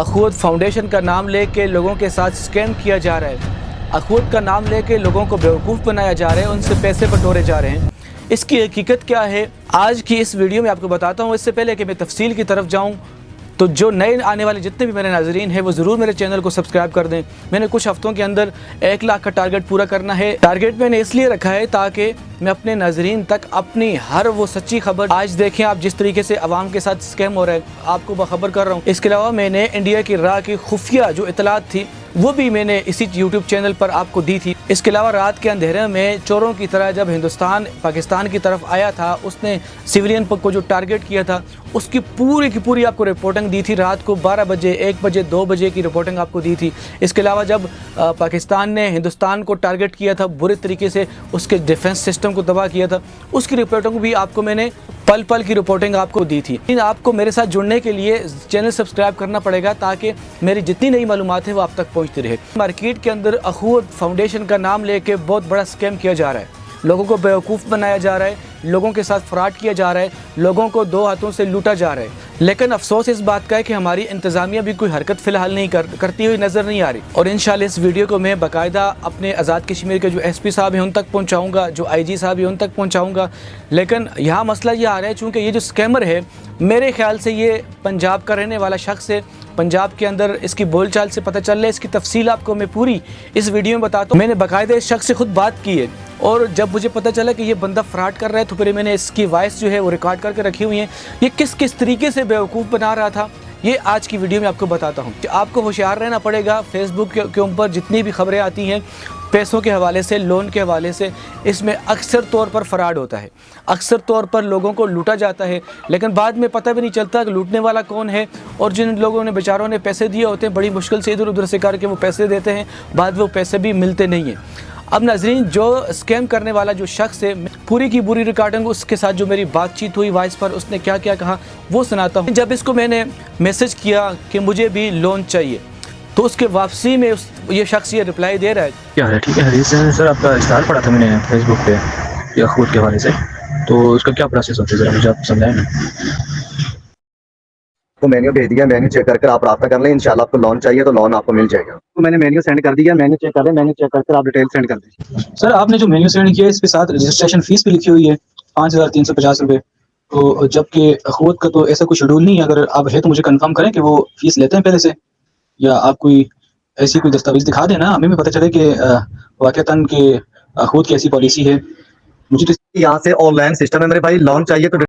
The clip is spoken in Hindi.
अखवत फाउंडेशन का नाम लेके लोगों के साथ स्कैम किया जा रहा है। अखवत का नाम लेके लोगों को बेवकूफ़ बनाया जा रहा है, उनसे पैसे बटोरे जा रहे हैं। इसकी हकीकत क्या है आज की इस वीडियो में आपको बताता हूँ। इससे पहले कि मैं तफसील की तरफ जाऊँ तो जो नए आने वाले जितने भी मेरे नाजरीन हैं वो ज़रूर मेरे चैनल को सब्सक्राइब कर दें। मैंने कुछ हफ्तों के अंदर 1 लाख का टारगेट पूरा करना है। टारगेट मैंने इसलिए रखा है ताकि मैं अपने नाजरीन तक अपनी हर वो सच्ची खबर आज देखें। आप जिस तरीके से आवाम के साथ स्कैम हो रहा है आपको बाखबर कर रहा हूँ। इसके अलावा मैंने इंडिया की राह की खुफिया जो इतलात थी वो भी मैंने इसी यूट्यूब चैनल पर आपको दी थी। इसके अलावा रात के अंधेरे में चोरों की तरह जब हिंदुस्तान पाकिस्तान की तरफ आया था, उसने सिविलियन को जो टारगेट किया था उसकी पूरी की पूरी आपको रिपोर्टिंग दी थी। रात को 12 बजे, 1 बजे, 2 बजे की रिपोर्टिंग आपको दी थी। इसके अलावा जब पाकिस्तान ने हिंदुस्तान को टारगेट किया था, बुरे तरीके से उसके डिफेंस सिस्टम को तबाह किया था, उसकी रिपोर्टिंग भी आपको मैंने पल पल की रिपोर्टिंग आपको दी थी। आपको मेरे साथ जुड़ने के लिए चैनल सब्सक्राइब करना पड़ेगा ताकि मेरी जितनी नई मालूमात है वो आप तक पहुंचती रहे। मार्केट के अंदर अखवत फाउंडेशन का नाम लेके बहुत बड़ा स्कैम किया जा रहा है, लोगों को बेवकूफ़ बनाया जा रहा है, लोगों के साथ फ्रॉड किया जा रहा है, लोगों को 2 हाथों से लूटा जा रहा है। लेकिन अफसोस इस बात का है कि हमारी इंतज़ामिया भी कोई हरकत फ़िलहाल नहीं करती हुई नज़र नहीं आ रही। और इंशाल्लाह इस वीडियो को मैं बाकायदा अपने आज़ाद कश्मीर के जो SP साहब हैं उन तक पहुँचाऊँगा, जो IG साहब हैं उन तक पहुँचाऊँगा। लेकिन यहाँ मसला ये आ रहा है चूँकि ये जो स्कैमर है मेरे ख्याल से ये पंजाब का रहने वाला शख्स है। पंजाब के अंदर इसकी बोलचाल से पता चल रहा है। इसकी तफसील आपको मैं पूरी इस वीडियो में बताता हूँ। मैंने बाकायदा इस शख्स से खुद बात की है और जब मुझे पता चला कि ये बंदा फ्रॉड कर रहा है तो फिर मैंने इसकी वॉइस जो है वो रिकॉर्ड करके रखी हुई है। ये किस तरीके से बेवकूफ़ बना रहा था ये आज की वीडियो में आपको बताता हूँ। आपको होशियार रहना पड़ेगा। फेसबुक के ऊपर जितनी भी खबरें आती हैं पैसों के हवाले से, लोन के हवाले से, इसमें अक्सर तौर पर फ्रॉड होता है। अक्सर तौर पर लोगों को लूटा जाता है लेकिन बाद में पता भी नहीं चलता कि लूटने वाला कौन है। और जिन लोगों ने बेचारों ने पैसे दिए होते हैं बड़ी मुश्किल से इधर उधर से करके वो पैसे देते हैं, बाद में वो पैसे भी मिलते नहीं हैं। अब नाजरीन जो स्कैम करने वाला जो शख्स है पूरी की पूरी रिकॉर्डिंग उसके साथ जो मेरी बातचीत हुई वॉइस पर उसने क्या क्या कहा वो सुनाता हूँ। जब इसको मैंने मैसेज किया कि मुझे भी लोन चाहिए तो उसके वापसी में ये शख्स ये रिप्लाई दे रहा है। क्या है? ठीक है सर, आपका स्टार पढ़ा था मैंने फेसबुक पे या खुद के हवाले से, तो उसका क्या प्रोसेस होता है ज़रा मुझे आप समझाएं ना। तो मेन्यू भेज दिया, मेन्यू चेक करके आप रास्ता कर लें। इंशाल्लाह आपको लोन चाहिए तो लोन आपको मिल जाएगा। तो मैंने मेन्यू सेंड कर दिया, मेन्यू चेक कर लें, मेन्यू चेक करके आप डिटेल सेंड कर दीजिए। सर आपने जो मेन्यू सेंड किया है इस पे साथ रजिस्ट्रेशन फीस भी लिखी हुई है 5350 रुपये, तो जबकि खुद का तो ऐसा कोई शेड्यूल नहीं है। अगर आप है तो मुझे कंफर्म करें कि वो फीस लेते हैं पहले से, या आप कोई ऐसी कोई दस्तावेज दिखा देना, हमें भी पता चले कि वाक़तन के खुद की ऐसी पॉलिसी है। मुझे तो यहाँ से ऑनलाइन सिस्टम है मेरे भाई, लोन चाहिए तो